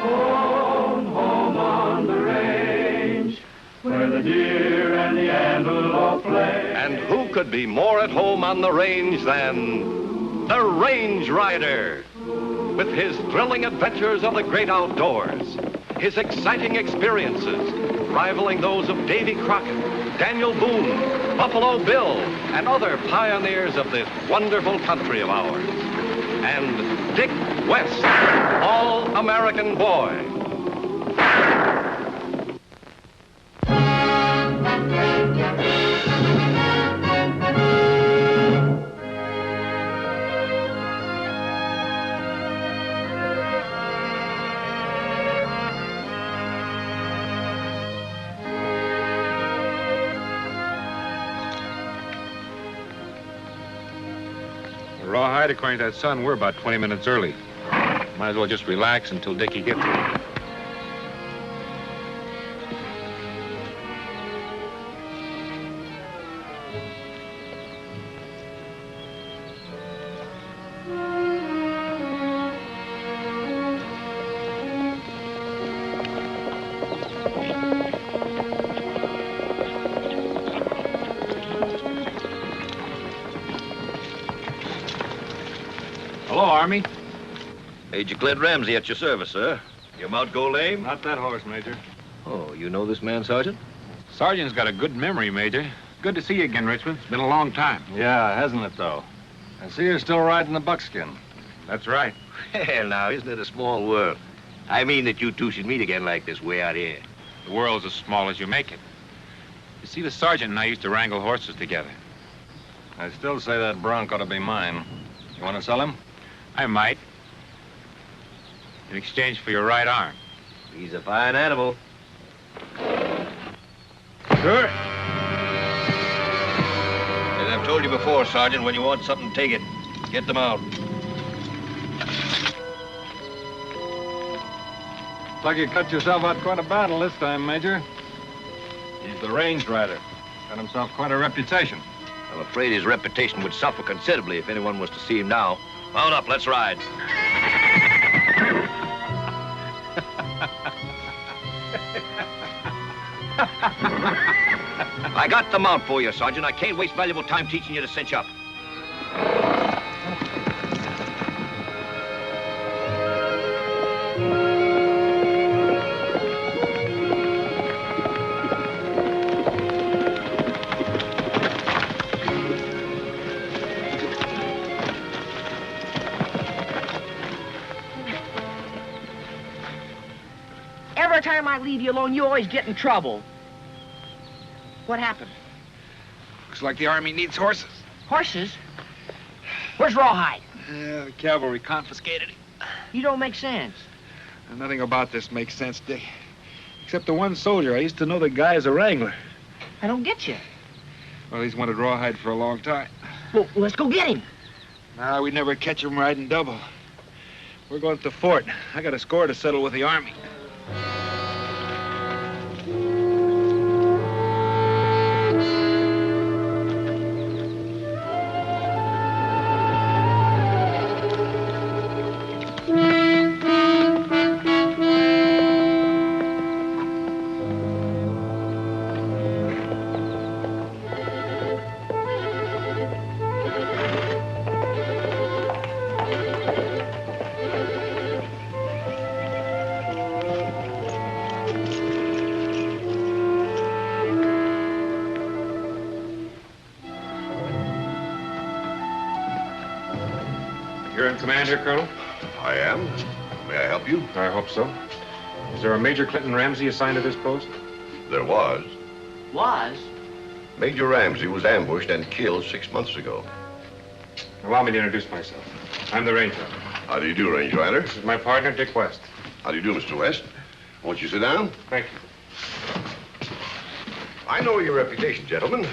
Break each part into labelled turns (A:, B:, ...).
A: Home, home on the range, where the deer and the antelope play.
B: And who could be more at home on the range than the Range Rider? With his thrilling adventures of the great outdoors, his exciting experiences rivaling those of Davy Crockett, Daniel Boone, Buffalo Bill, and other pioneers of this wonderful country of ours. And Dick West, all-American boy.
C: Rawhide, according to that sun, we're about 20 minutes early. Might as well just relax until Dickie gets here. Hello, Army.
D: Major Clint Ramsey at your service, sir. Your mount go lame?
C: Not that horse, Major.
D: Oh, you know this man, Sergeant?
C: Sergeant's got a good memory, Major. Good to see you again, Richmond. It's been a long time.
E: Yeah, hasn't it, though? I see you're still riding the Buckskin.
C: That's right.
D: Hell, now, isn't it a small world? I mean that you two should meet again like this way out here.
C: The world's as small as you make it. You see, the sergeant and I used to wrangle horses together.
E: I still say that bronc ought to be mine. You want to sell him?
C: I might. In exchange for your right arm.
D: He's a fine animal.
C: Sure.
D: As I've told you before, Sergeant, when you want something, take it. Get them out.
E: Looks like you cut yourself out quite a battle this time, Major. He's the Range Rider. Got himself quite a reputation.
D: I'm afraid his reputation would suffer considerably if anyone was to see him now. Mount up, let's ride. I got the mount for you, Sergeant. I can't waste valuable time teaching you to cinch up.
F: Every time I leave you alone, you always get in trouble. What happened?
C: Looks like the Army needs horses.
F: Horses? Where's Rawhide?
C: The cavalry confiscated him.
F: You don't make sense.
C: Nothing about this makes sense, Dick. Except the one soldier. I used to know the guy as a wrangler.
F: I don't get you.
C: Well, he's wanted Rawhide for a long time.
F: Well, let's go get him.
C: Nah, we'd never catch him riding double. We're going to the fort. I got a score to settle with the Army. You're in command here, Colonel?
B: I am. May I help you?
C: I hope so. Is there a Major Clinton Ramsey assigned to this post?
B: There was.
F: Was?
B: Major Ramsey was ambushed and killed 6 months ago.
C: Allow me to introduce myself. I'm the Ranger.
B: How do you do, Range Rider?
C: This is my partner, Dick West.
B: How do you do, Mr. West? Won't you sit down?
C: Thank you.
B: I know your reputation, gentlemen.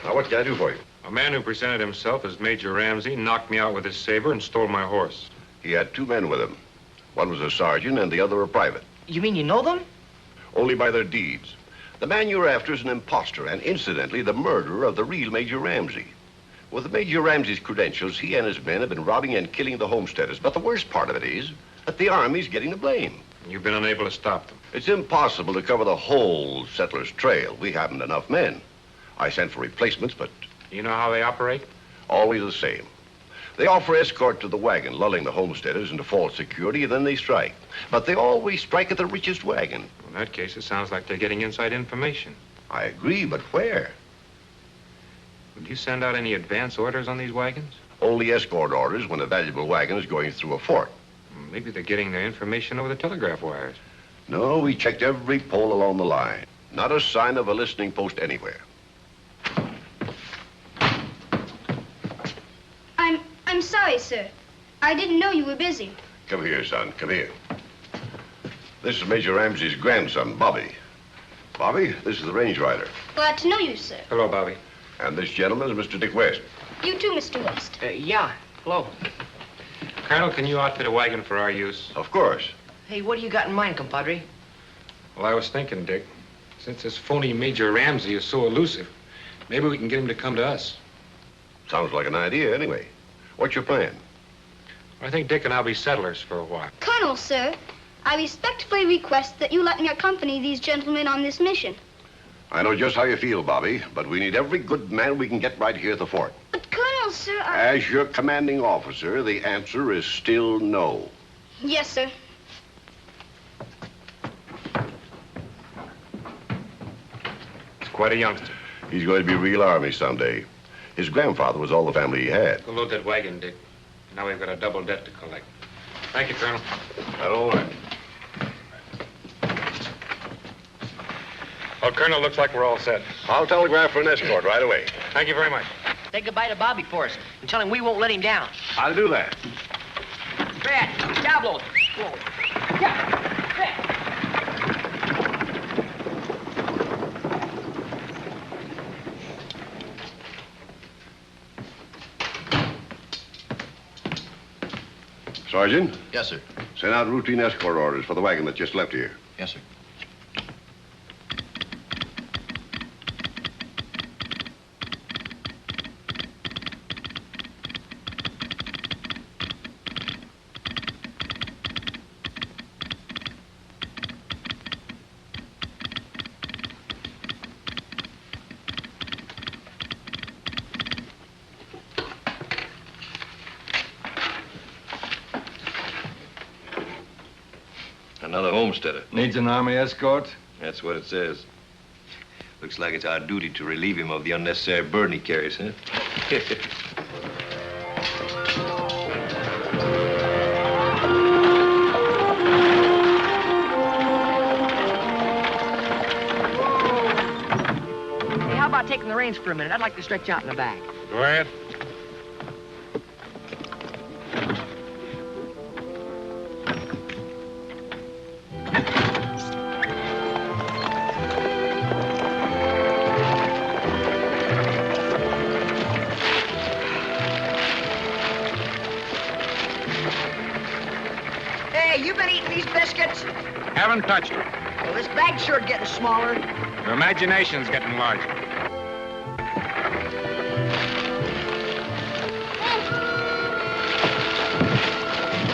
B: Now, what can I do for you?
C: A man who presented himself as Major Ramsey knocked me out with his saber and stole my horse.
B: He had 2 men with him. One was a sergeant and the other a private.
F: You mean you know them?
B: Only by their deeds. The man you're after is an imposter and, incidentally, the murderer of the real Major Ramsey. With Major Ramsey's credentials, he and his men have been robbing and killing the homesteaders. But the worst part of it is,
G: that the Army's getting the blame.
C: You've been unable to stop them.
G: It's impossible to cover the whole settler's trail. We haven't enough men. I sent for replacements, but
C: You know how they operate?
G: always the same. They offer escort to the wagon, lulling the homesteaders into false security, and then they strike. But they always strike at the richest wagon.
C: In that case, it sounds like they're getting inside information.
G: I agree, but where?
C: Would you send out any advance orders on these wagons?
G: Only escort orders when a valuable wagon is going through a fort.
C: Maybe they're getting their information over the telegraph wires.
G: No, we checked every pole along the line. Not a sign of a listening post anywhere.
H: I'm sorry, sir. I didn't know you were busy.
G: Come here, son. Come here. This is Major Ramsey's grandson, Bobby. Bobby, this is the range rider.
H: Glad to know you, sir.
C: Hello, Bobby.
G: And this gentleman is Mr. Dick West.
H: You too, Mr. West.
F: Yeah. Hello.
C: Colonel, can you outfit a wagon for our use?
G: Of course.
F: Hey, what do you got in mind, compadre?
C: Well, I was thinking, Dick, since this phony Major Ramsey is so elusive, maybe we can get him to come to us.
G: Sounds like an idea, anyway. What's your plan?
C: I think Dick and I'll be settlers for a while.
H: Colonel, sir, I respectfully request that you let me accompany these gentlemen on this mission.
G: I know just how you feel, Bobby, but we need every good man we can get right here at the fort.
H: But, Colonel, sir,
G: As your commanding officer, the answer is still no.
H: Yes, sir.
C: He's quite a youngster.
G: He's going to be real Army someday. His grandfather was all the family he had.
C: Go load that wagon, Dick. Now we've got a double debt to collect. Thank you, Colonel.
G: All right.
C: Well, Colonel, looks like we're all set.
G: I'll telegraph for an escort right away.
C: Thank you very much.
F: Say goodbye to Bobby for us and tell him we won't let him down.
G: I'll do that.
F: Brad, Diablo. Whoa. Yeah. Brad.
G: Sergeant,
D: Yes, sir.
G: send out routine escort orders for the wagon that just left here.
D: Yes, sir. Another homesteader.
E: Needs an Army escort?
D: That's what it says. Looks like it's our duty to relieve him of the unnecessary burden he carries, huh?
F: Hey, how about taking the reins for a minute? I'd like to stretch out in the back.
C: Go ahead.
F: Hey, you been eating these biscuits?
C: Haven't touched it.
F: Well, this bag's sure getting smaller.
C: Your imagination's getting larger.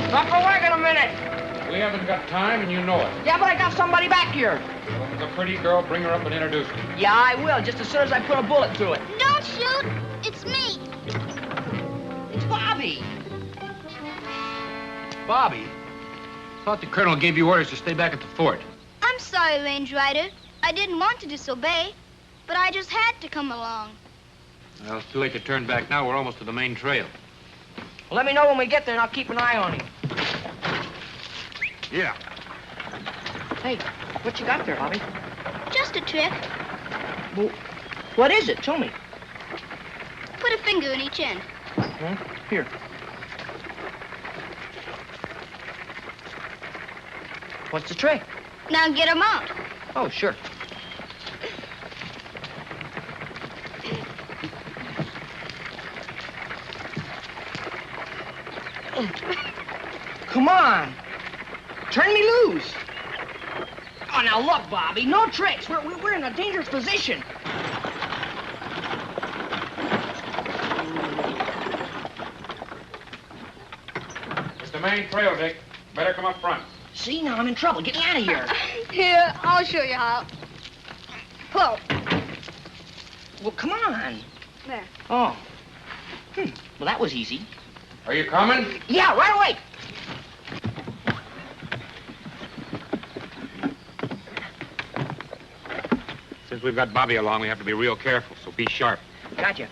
F: Stop the wagon a minute.
C: We haven't got time, and you know it.
F: Yeah, but I got somebody back here.
C: Well, if it's a pretty girl, bring her up and introduce me.
F: Yeah, I will, just as soon as I put a bullet through it.
H: Don't shoot. It's me.
F: It's Bobby.
C: Bobby? Thought the colonel gave you orders to stay back at the fort.
H: I'm sorry, Range Rider. I didn't want to disobey, but I just had to come along.
C: Well, it's too late to turn back now. We're almost to the main trail.
F: Well, let me know when we get there, and I'll keep an eye on him.
C: Yeah.
F: Hey, what you got there, Bobby?
H: Just a trick.
F: Well, what is it? Show me.
H: Put a finger in each end.
F: Huh? Here. What's the trick?
H: Now get 'em out.
F: Oh, sure. Come on. Turn me loose. Oh, now look, Bobby. No tricks. We're in a dangerous position.
C: It's the main trail, Dick. Better come up front.
F: See, now I'm in trouble. Get me out of here.
H: Here, I'll show you how. Pull.
F: Well, come on.
H: There.
F: Oh. Well, that was easy.
C: Are you coming?
F: Yeah, right away.
C: Since we've got Bobby along, we have to be real careful, so be sharp.
F: Gotcha.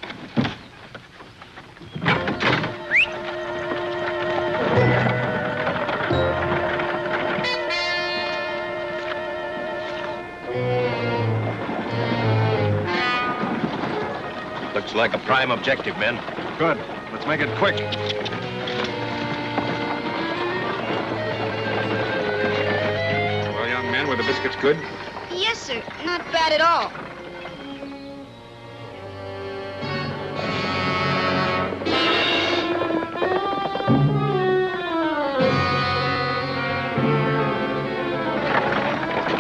D: Looks like a prime objective, men.
E: Good. Let's make it quick.
C: Well, young men, were the biscuits good?
H: Yes, sir. Not bad at all.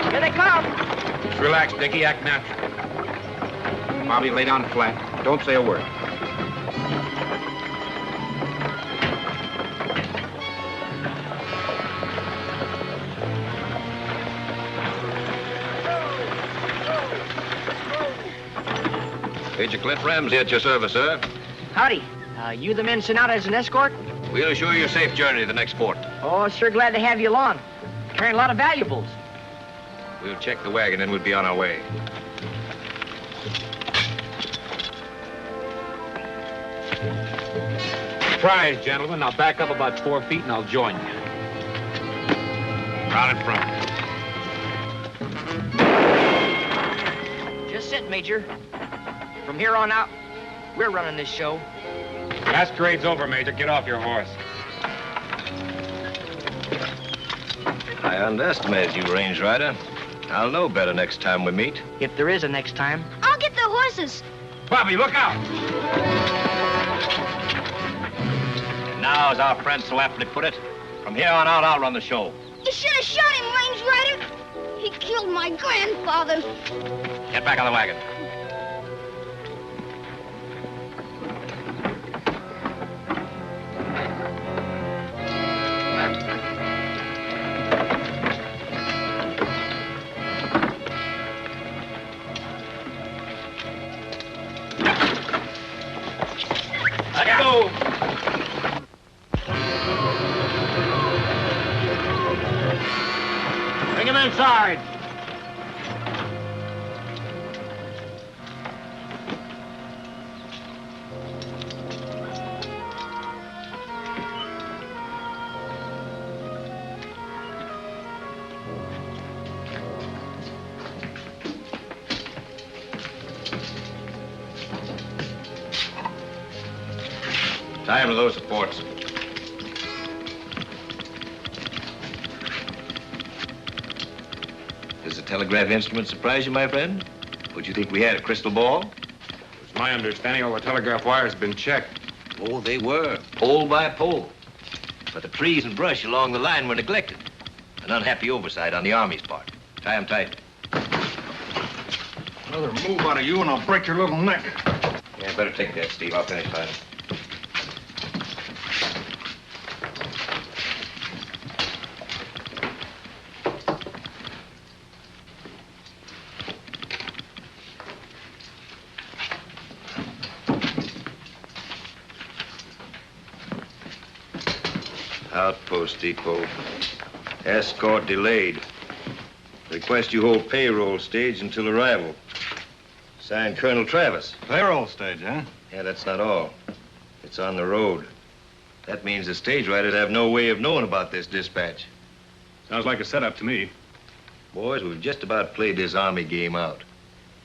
F: Here they come.
C: Just relax, Dickie. Act natural. Bobby, lay down flat. Don't say a word.
D: Major Cliff Ramsey at your service, sir.
F: Howdy. You the men sent out as an escort?
D: We'll assure you a safe journey to the next port.
F: Oh, sure glad to have you along. Carrying a lot of valuables.
D: We'll check the wagon, and we'll be on our way.
C: Surprise, gentlemen. Now back up about 4 feet, and I'll join you. Round in front.
F: Just sit, Major. From here on out, we're running this show.
C: Masquerade's over, Major. Get off your horse.
D: I underestimated you, Range Rider. I'll know better next time we meet.
F: If there is a next time.
H: I'll get the horses.
C: Bobby, look out!
D: And now, as our friend so aptly put it, from here on out, I'll run the show.
H: You should have shot him, Range Rider. He killed my grandfather.
D: Get back on the wagon. Let's go!
F: Bring him inside.
D: Tie him to those supports. Does the telegraph instrument surprise you, my friend? Would you think we had a crystal ball?
C: It's my understanding all the telegraph wires have been checked.
D: Oh, they were, pole by pole. But the trees and brush along the line were neglected. An unhappy oversight on the Army's part. Tie him tight.
E: Another move out of you and I'll break your little neck.
D: Yeah, better take that, Steve. I'll finish tying. Outpost depot. Escort delayed. Request you hold payroll stage until arrival. Signed Colonel Travis.
E: Payroll stage, huh?
D: Yeah, that's not all. It's on the road. That means the stage rider'd have no way of knowing about this dispatch.
E: Sounds like a setup to me.
D: Boys, we've just about played this Army game out.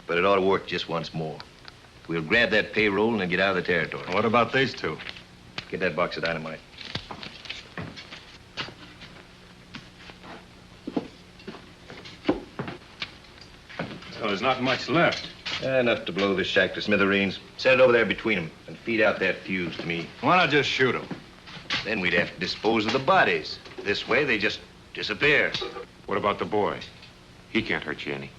D: But it ought to work just once more. We'll grab that payroll and then get out of the territory.
E: What about these two?
D: Get that box of dynamite.
E: Well, there's not much left.
D: Enough to blow this shack to smithereens. Set it over there between them and feed out that fuse to me.
E: Why not just shoot them?
D: Then we'd have to dispose of the bodies. This way, they just disappear.
C: What about the boy? He can't hurt you any.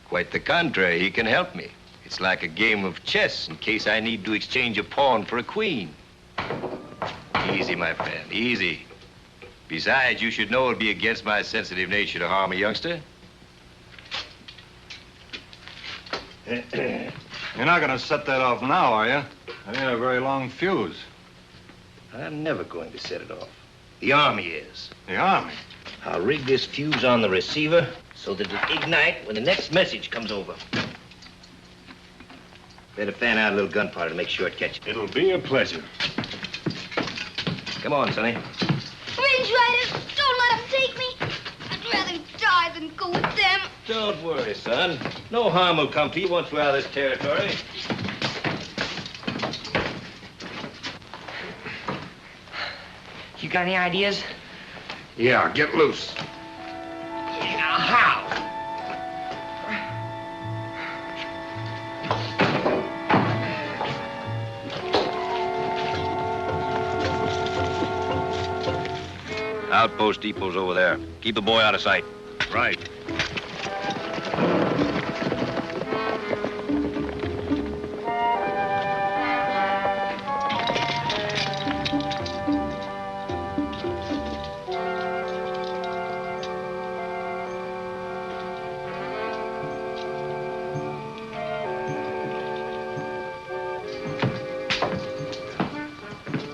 D: Quite the contrary, he can help me. It's like a game of chess in case I need to exchange a pawn for a queen. Easy, my friend, easy. Besides, you should know it'd be against my sensitive nature to harm a youngster.
E: You're not going to set that off now, are you? I need a very long fuse.
D: I'm never going to set it off. The Army is.
E: The Army?
D: I'll rig this fuse on the receiver so that it'll ignite when the next message comes over. Better fan out a little gunpowder to make sure it catches.
I: It'll be a pleasure.
D: Come on, Sonny.
H: Range Riders, don't let them take me. I'd rather die than go with them.
D: Don't worry, son. No harm will come to you once we're out of this territory.
F: You got any ideas?
C: Yeah, get loose.
F: Yeah, how?
D: Outpost depot's over there. Keep the boy out of sight.
I: Right.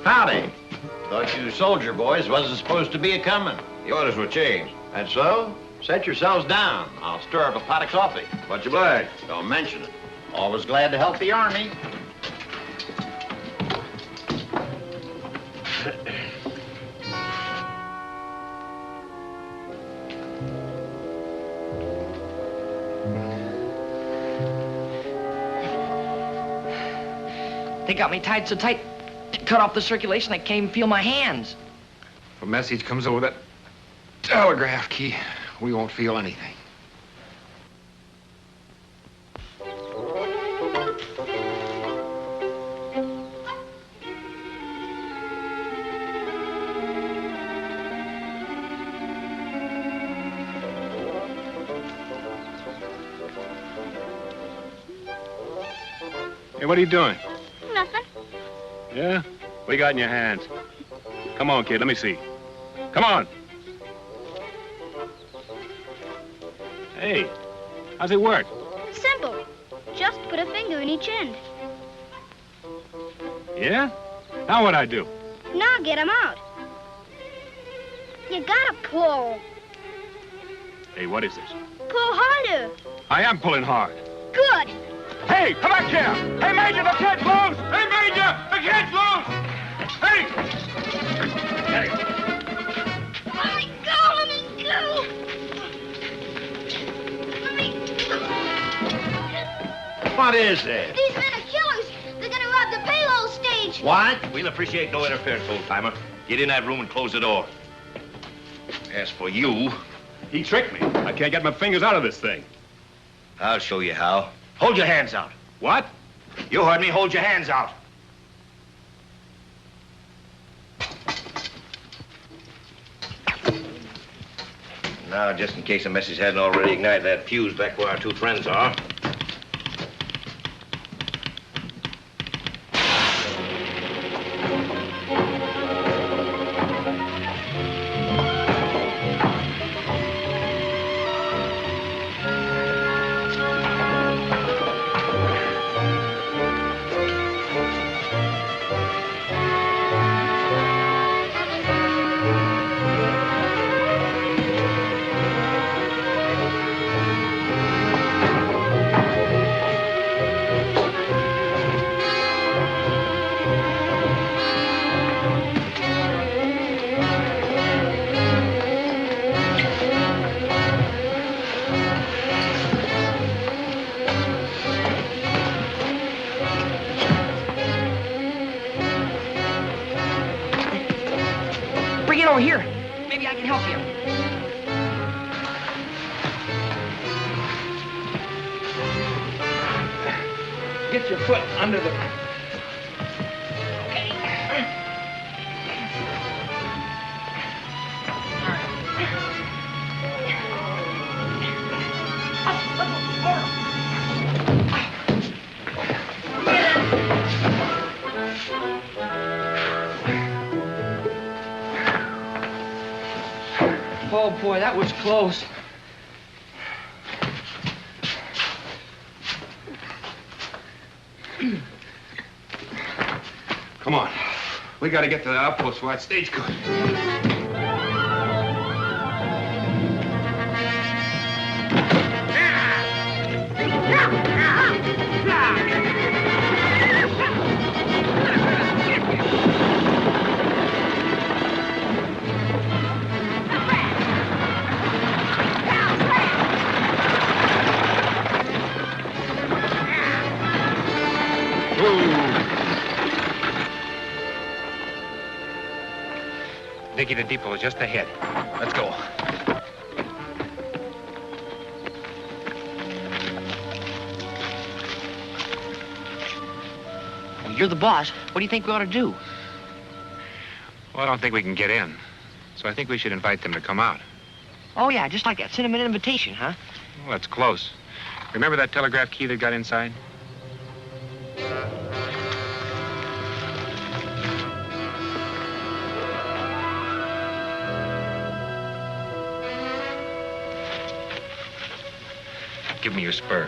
G: Howdy. Thought you soldier boys wasn't supposed to be a-coming.
D: The orders were changed.
G: And so, set yourselves down. I'll stir up a pot of coffee.
D: Much obliged.
G: Don't mention it. Always glad to help the Army.
F: They got me tied so tight, it cut off the circulation. I can't even feel my hands.
C: If a message comes over that telegraph key, we won't feel anything.
I: Hey, what are you doing?
H: Nothing.
I: Yeah? What do you got in your hands? Come on, kid, let me see. Come on. Hey, how's it work?
H: Simple. Just put a finger in each end.
I: Yeah? Now what'd I do?
H: Now get him out. You gotta pull.
I: Hey, what is this?
H: Pull harder.
I: I am pulling hard.
H: Good.
I: Hey, come back here! Hey, Major, the kid's loose! Hey, Major, the kid's loose! Hey!
H: Let me go, let me go. Let me
G: What is this?
H: These men are killers. They're gonna rob the payload stage.
G: What?
D: We'll appreciate no interference, old-timer. Get in that room and close the door. As for you,
I: He tricked me. I can't get my fingers out of this thing.
D: I'll show you how. Hold your hands out.
I: What?
D: You heard me. Hold your hands out. Now, just in case the message hadn't already ignited that fuse back where our two friends are.
F: Bring it over here. Maybe I can help you. Get your foot under the... Okay. Oh, boy, that was close.
C: Come on. We gotta get to the outpost for that stagecoach. Dickie, the depot is just ahead. Let's go.
F: Well, you're the boss. What do you think we ought to do?
C: Well, I don't think we can get in. So I think we should invite them to come out.
F: Oh, yeah, just like that. Send them an invitation, huh?
C: Well, that's close. Remember that telegraph key that got inside? Give me your spur.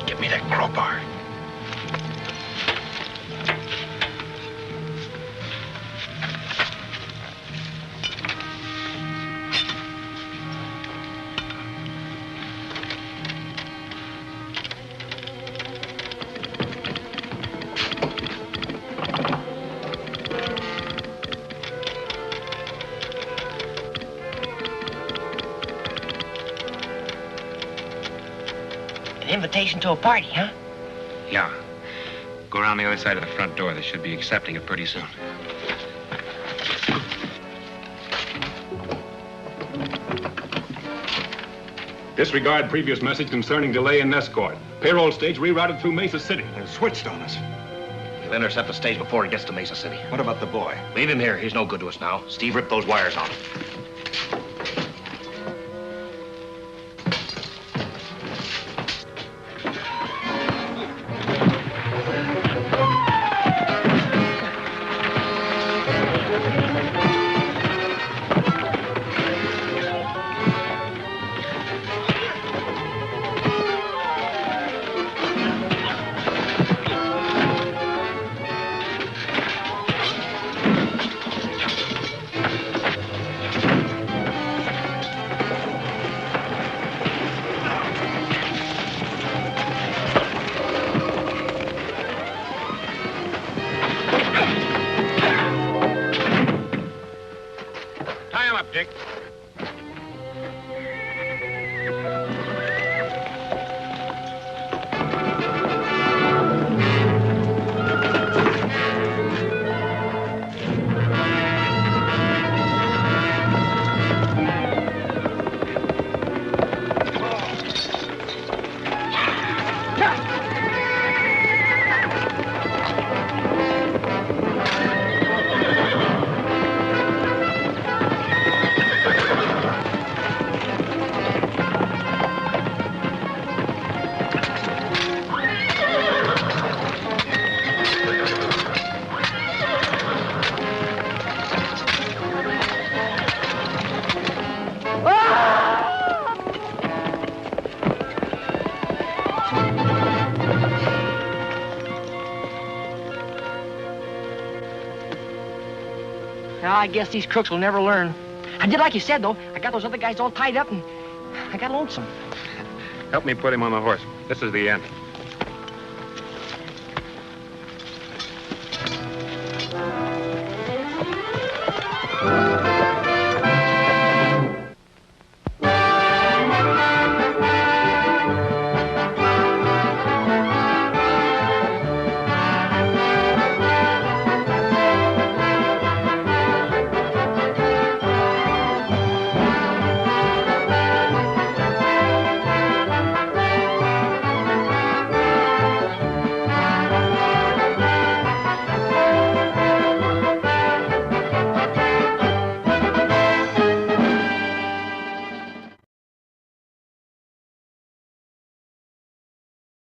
C: Give me that crowbar.
F: Invitation to a party, huh?
C: Yeah. Go around the other side of the front door. They should be accepting it pretty soon.
J: Disregard previous message concerning delay in escort. Payroll stage rerouted through Mesa City.
E: They've switched on us.
D: We'll intercept the stage before it gets to Mesa City.
E: What about the boy?
D: Leave him here. He's no good to us now. Steve ripped those wires on him.
C: Dick.
F: I guess these crooks will never learn. I did like you said, though. I got those other guys all tied up, and I got lonesome.
C: Help me put him on the horse. This is the end.